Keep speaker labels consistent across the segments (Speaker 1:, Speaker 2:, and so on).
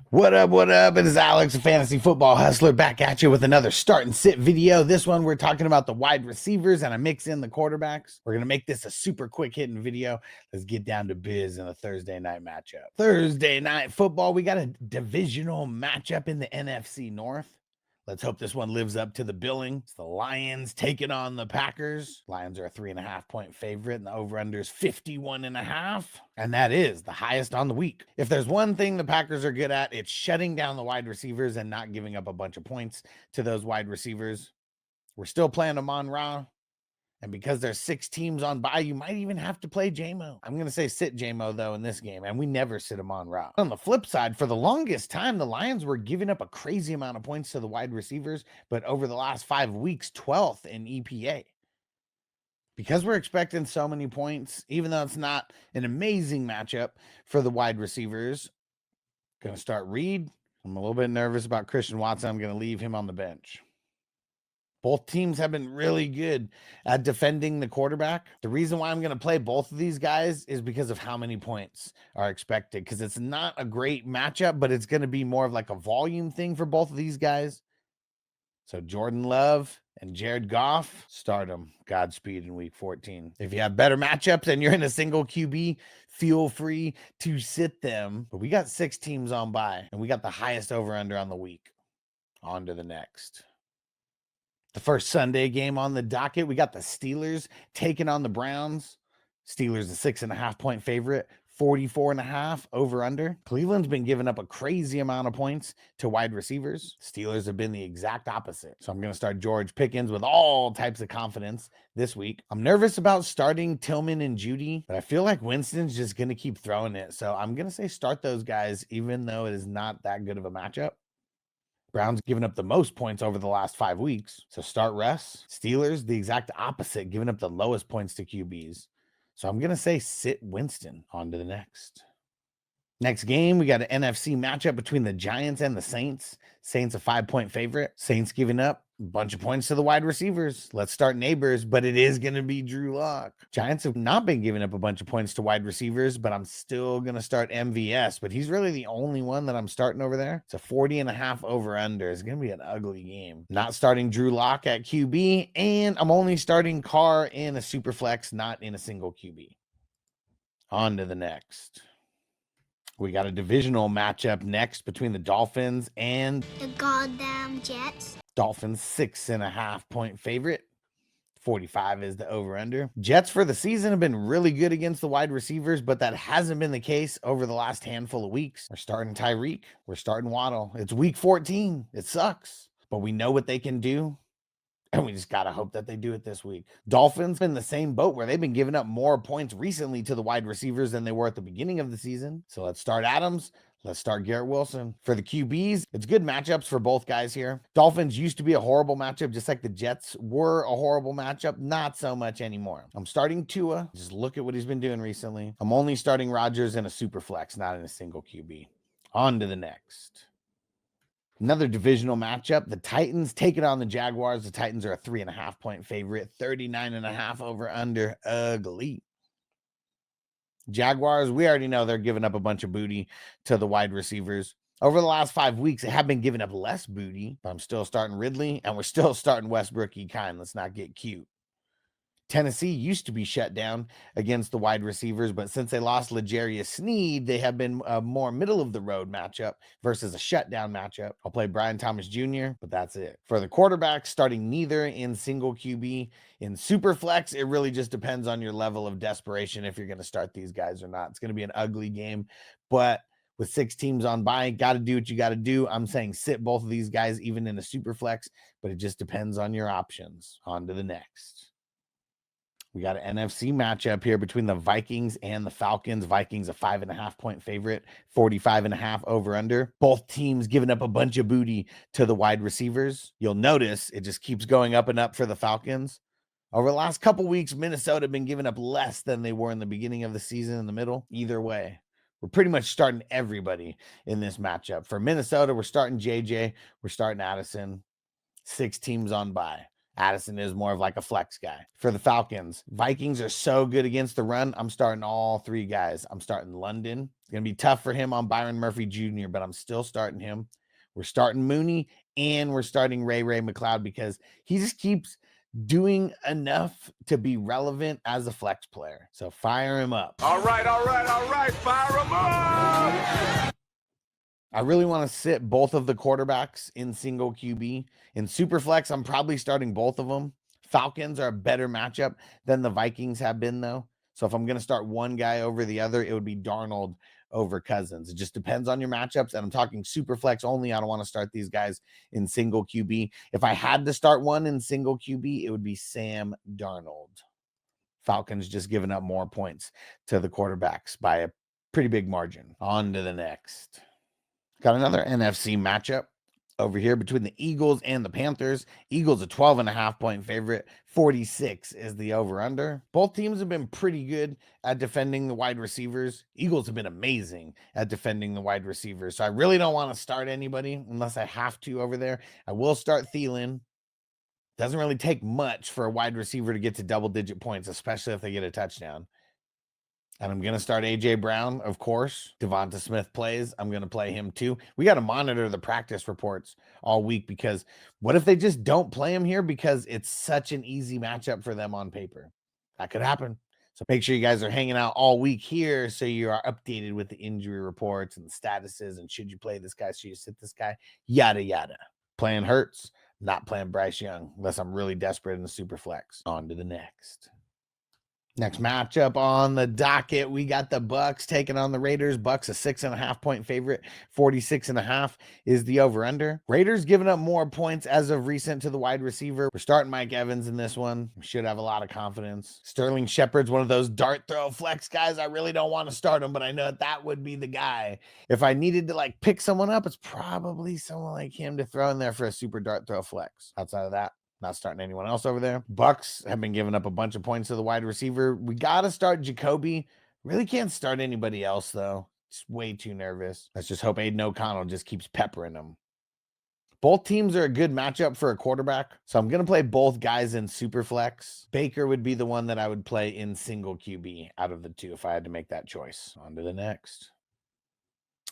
Speaker 1: What up, what up? It is Alex, a fantasy football hustler, back at you with another start and sit video. This one, we're talking about the wide receivers, and I mix in the quarterbacks. We're going to make this a super quick hitting video. Let's get down to biz in the Thursday night matchup. Thursday night football, we got a divisional matchup in the NFC North. Let's hope this one lives up to the billing. It's the Lions taking on the Packers. Lions are a 3.5-point favorite, and the over-under is 51.5. And that is the highest on the week. If there's one thing the Packers are good at, it's shutting down the wide receivers and not giving up a bunch of points to those wide receivers. We're still playing Amon-Ra. And because there's 6 teams on bye, you might even have to play J-Mo. I'm going to say sit J-Mo, though, in this game, and we never sit him on Ra. On the flip side, for the longest time, the Lions were giving up a crazy amount of points to the wide receivers, but over the last 5 weeks, 12th in EPA. Because we're expecting so many points, even though it's not an amazing matchup for the wide receivers, going to start Reed. I'm a little bit nervous about Christian Watson. I'm going to leave him on the bench. Both teams have been really good at defending the quarterback. The reason why I'm going to play both of these guys is because of how many points are expected, because it's not a great matchup, but it's going to be more of like a volume thing for both of these guys. So Jordan Love and Jared Goff, start them. Godspeed in week 14. If you have better matchups and you're in a single QB, feel free to sit them. But we got 6 teams on bye, and we got the highest over-under on the week. On to the next. The first Sunday game on the docket, we got the Steelers taking on the Browns. Steelers a 6.5-point favorite, 44.5 over under. Cleveland's been giving up a crazy amount of points to wide receivers. Steelers have been the exact opposite. So I'm going to start George Pickens with all types of confidence this week. I'm nervous about starting Tillman and Judy, but I feel like Winston's just going to keep throwing it. So I'm going to say start those guys, even though it is not that good of a matchup. Browns giving up the most points over the last 5 weeks. So start Russ. Steelers, the exact opposite, giving up the lowest points to QBs. So I'm going to say sit Winston. On to the next. Next game, we got an NFC matchup between the Giants and the Saints. Saints a 5-point favorite. Saints giving up a bunch of points to the wide receivers. Let's start Neighbors, but it is going to be Drew Lock. Giants have not been giving up a bunch of points to wide receivers, but I'm still going to start MVS, but he's really the only one that I'm starting over there. It's a 40.5 over under. It's going to be an ugly game. Not starting Drew Lock at QB, and I'm only starting Carr in a super flex, not in a single QB. On to the next. We got a divisional matchup next between the Dolphins and
Speaker 2: the goddamn Jets.
Speaker 1: Dolphins 6.5-point favorite. 45 is the over-under. Jets for the season have been really good against the wide receivers, but that hasn't been the case over the last handful of weeks. We're starting Tyreek. We're starting Waddle. It's week 14. It sucks, but we know what they can do. And we just got to hope that they do it this week. Dolphins in the same boat where they've been giving up more points recently to the wide receivers than they were at the beginning of the season. So let's start Adams. Let's start Garrett Wilson. For the QBs, it's good matchups for both guys here. Dolphins used to be a horrible matchup, just like the Jets were a horrible matchup. Not so much anymore. I'm starting Tua. Just look at what he's been doing recently. I'm only starting Rodgers in a super flex, not in a single QB. On to the next. Another divisional matchup, the Titans taking on the Jaguars. The Titans are a 3.5-point favorite, 39.5 over under. Ugly. Jaguars, we already know they're giving up a bunch of booty to the wide receivers. Over the last 5 weeks, they have been giving up less booty, but I'm still starting Ridley, and we're still starting Westbrook-Ekine. Let's not get cute. Tennessee used to be shut down against the wide receivers, but since they lost L'Jarius Sneed, they have been a more middle-of-the-road matchup versus a shutdown matchup. I'll play Brian Thomas Jr., but that's it. For the quarterbacks, starting neither in single QB. In super flex, it really just depends on your level of desperation if you're going to start these guys or not. It's going to be an ugly game, but with 6 teams on bye, got to do what you got to do. I'm saying sit both of these guys even in a super flex, but it just depends on your options. On to the next. We got an NFC matchup here between the Vikings and the Falcons. Vikings a 5.5-point favorite, 45.5 over under. Both teams giving up a bunch of booty to the wide receivers. You'll notice it just keeps going up and up for the Falcons. Over the last couple weeks, Minnesota have been giving up less than they were in the beginning of the season in the middle. Either way, we're pretty much starting everybody in this matchup. For Minnesota, we're starting JJ. We're starting Addison. 6 teams on bye. Addison is more of like a flex guy. For the Falcons, Vikings are so good against the run. I'm starting all 3 guys. I'm starting London. going to be tough for him on Byron Murphy Jr., but I'm still starting him. We're starting Mooney, and we're starting Ray McLeod because he just keeps doing enough to be relevant as a flex player. So fire him up.
Speaker 3: All right, fire him up!
Speaker 1: I really want to sit both of the quarterbacks in single QB. In Superflex, I'm probably starting both of them. Falcons are a better matchup than the Vikings have been, though. So if I'm going to start one guy over the other, it would be Darnold over Cousins. It just depends on your matchups, and I'm talking Superflex only. I don't want to start these guys in single QB. If I had to start one in single QB, it would be Sam Darnold. Falcons just giving up more points to the quarterbacks by a pretty big margin. On to the next. Got another NFC matchup over here between the Eagles and the Panthers. Eagles a 12.5-point favorite. 46 is the over-under. Both teams have been pretty good at defending the wide receivers. Eagles have been amazing at defending the wide receivers. So I really don't want to start anybody unless I have to over there. I will start Thielen. Doesn't really take much for a wide receiver to get to double-digit points, especially if they get a touchdown. And I'm going to start A.J. Brown, of course. Devonta Smith plays. I'm going to play him too. We got to monitor the practice reports all week because what if they just don't play him here because it's such an easy matchup for them on paper? That could happen. So make sure you guys are hanging out all week here so you are updated with the injury reports and the statuses and should you play this guy, should you sit this guy, yada, yada. Playing Hurts, not playing Bryce Young unless I'm really desperate in the super flex. On to the next. Next matchup on the docket, we got the Bucs taking on the Raiders. Bucs a 6.5-point favorite. 46.5 is the over-under. Raiders giving up more points as of recent to the wide receiver. We're starting Mike Evans in this one. We should have a lot of confidence. Sterling Shepard's one of those dart throw flex guys. I really don't want to start him, but I know that would be the guy. If I needed to like pick someone up, it's probably someone like him to throw in there for a super dart throw flex. Outside of that, not starting anyone else over there. Bucs have been giving up a bunch of points to the wide receiver. We got to start Jacoby. Really can't start anybody else, though. It's way too nervous. Let's just hope Aiden O'Connell just keeps peppering them. Both teams are a good matchup for a quarterback, so I'm going to play both guys in Superflex. Baker would be the one that I would play in single QB out of the two if I had to make that choice. On to the next.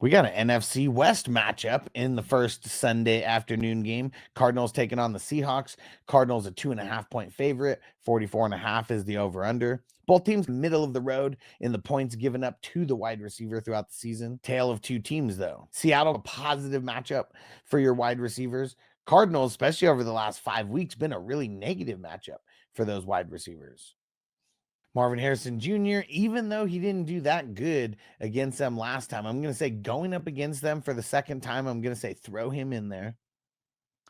Speaker 1: We got an NFC West matchup in the first Sunday afternoon game. Cardinals taking on the Seahawks. Cardinals a 2.5-point favorite. 44.5 is the over-under. Both teams middle of the road in the points given up to the wide receiver throughout the season. Tale of two teams, though. Seattle, a positive matchup for your wide receivers. Cardinals, especially over the last 5 weeks, been a really negative matchup for those wide receivers. Marvin Harrison Jr., even though he didn't do that good against them last time, I'm going to say going up against them for the second time, I'm going to say throw him in there.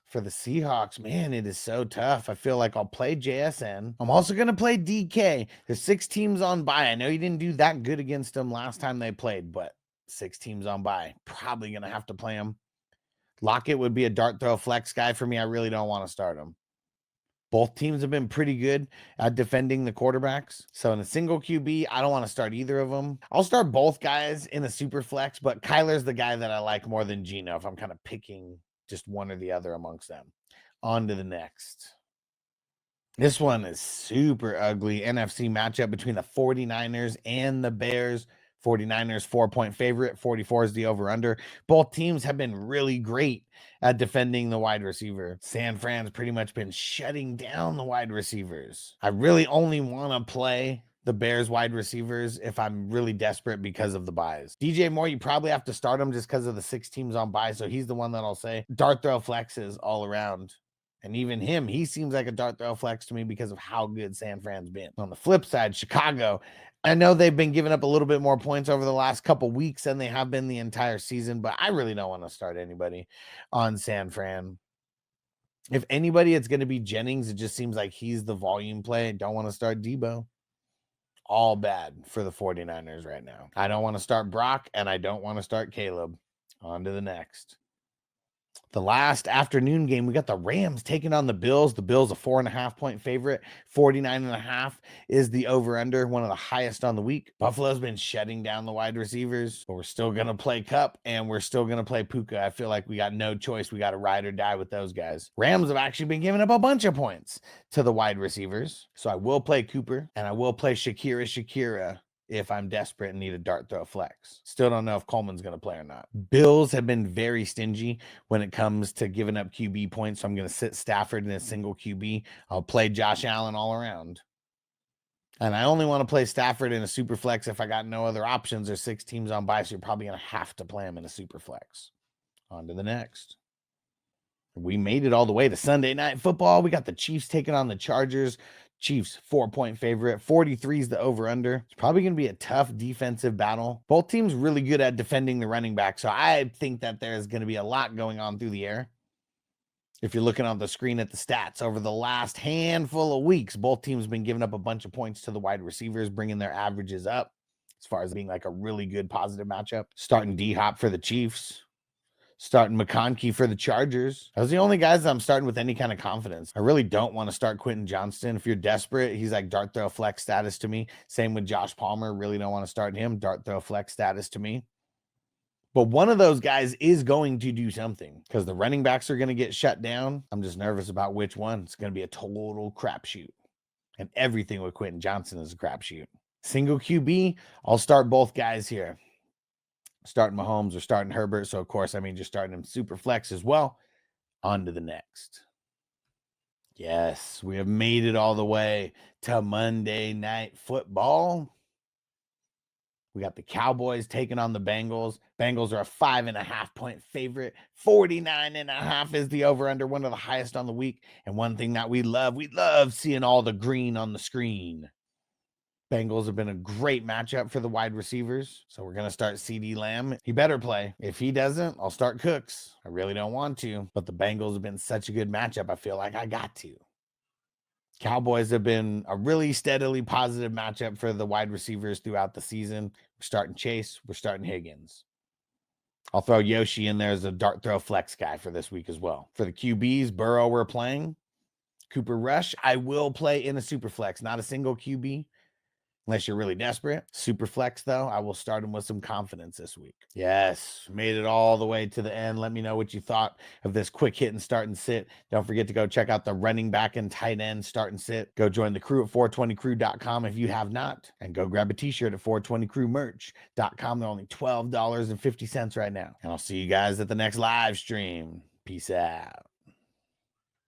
Speaker 1: For the Seahawks, man, it is so tough. I feel like I'll play JSN. I'm also going to play DK. There's 6 teams on bye. I know you didn't do that good against them last time they played, but 6 teams on bye. Probably going to have to play him. Lockett would be a dart throw flex guy for me. I really don't want to start him. Both teams have been pretty good at defending the quarterbacks. So in a single QB, I don't want to start either of them. I'll start both guys in a super flex, but Kyler's the guy that I like more than Geno if I'm kind of picking just one or the other amongst them. On to the next. This one is super ugly. NFC matchup between the 49ers and the Bears. 49ers 4-point favorite. 44 is the over-under. Both teams have been really great at defending the wide receiver. San Fran's pretty much been shutting down the wide receivers. I really only want to play the Bears wide receivers if I'm really desperate because of the buys. DJ Moore, you probably have to start him just because of the 6 teams on buy, so he's the one that I'll say. Dart throw flexes all around. And even him, he seems like a dart throw flex to me because of how good San Fran's been. On the flip side, Chicago, I know they've been giving up a little bit more points over the last couple weeks than they have been the entire season, but I really don't want to start anybody on San Fran. If anybody, it's going to be Jennings. It just seems like he's the volume play. I don't want to start Debo. All bad for the 49ers right now. I don't want to start Brock, and I don't want to start Caleb. On to the next. The last afternoon game, we got the Rams taking on the Bills. The Bills a 4.5-point favorite. 49.5 is the over-under, one of the highest on the week. Buffalo's been shutting down the wide receivers, but we're still going to play Kupp, and we're still going to play Puka. I feel like we got no choice. We got to ride or die with those guys. Rams have actually been giving up a bunch of points to the wide receivers, so I will play Cooper, and I will play Shakira if I'm desperate and need a dart throw flex. Still don't know if Coleman's going to play or not. Bills have been very stingy when it comes to giving up QB points, so I'm going to sit Stafford in a single QB. I'll play Josh Allen all around. And I only want to play Stafford in a super flex if I got no other options or 6 teams on bye, so you're probably going to have to play him in a super flex. On to the next. We made it all the way to Sunday Night Football. We got the Chiefs taking on the Chargers. Chiefs 4-point favorite. 43 is the over-under. It's probably going to be a tough defensive battle. Both teams really good at defending the running back, so I think that there's going to be a lot going on through the air. If you're looking on the screen at the stats, over the last handful of weeks, both teams have been giving up a bunch of points to the wide receivers, bringing their averages up as far as being like a really good positive matchup. Starting D-Hop for the Chiefs. Starting McConkey for the Chargers. Those are the only guys that I'm starting with any kind of confidence. I really don't want to start Quentin Johnston. If you're desperate, he's like dart throw flex status to me. Same with Josh Palmer. Really don't want to start him. Dart throw flex status to me. But one of those guys is going to do something because the running backs are going to get shut down. I'm just nervous about which one. It's going to be a total crapshoot. And everything with Quentin Johnston is a crapshoot. Single QB, I'll start both guys here. Starting Mahomes or starting Herbert. So, of course, I mean, just starting him super flex as well. On to the next. Yes, we have made it all the way to Monday Night Football. We got the Cowboys taking on the Bengals. Bengals are a 5.5-point favorite. 49.5 is the over-under, one of the highest on the week. And one thing that we love seeing all the green on the screen. Bengals have been a great matchup for the wide receivers. So we're going to start CD Lamb. He better play. If he doesn't, I'll start Cooks. I really don't want to. But the Bengals have been such a good matchup, I feel like I got to. Cowboys have been a really steadily positive matchup for the wide receivers throughout the season. We're starting Chase. We're starting Higgins. I'll throw Yoshi in there as a dart throw flex guy for this week as well. For the QBs, Burrow we're playing. Cooper Rush, I will play in a super flex, not a single QB. Unless you're really desperate. Super flex, though, I will start him with some confidence this week. Yes, made it all the way to the end. Let me know what you thought of this quick hit and start and sit. Don't forget to go check out the running back and tight end start and sit. Go join the crew at 420crew.com if you have not. And go grab a t-shirt at 420crewmerch.com. They're only $12.50 right now. And I'll see you guys at the next live stream. Peace out.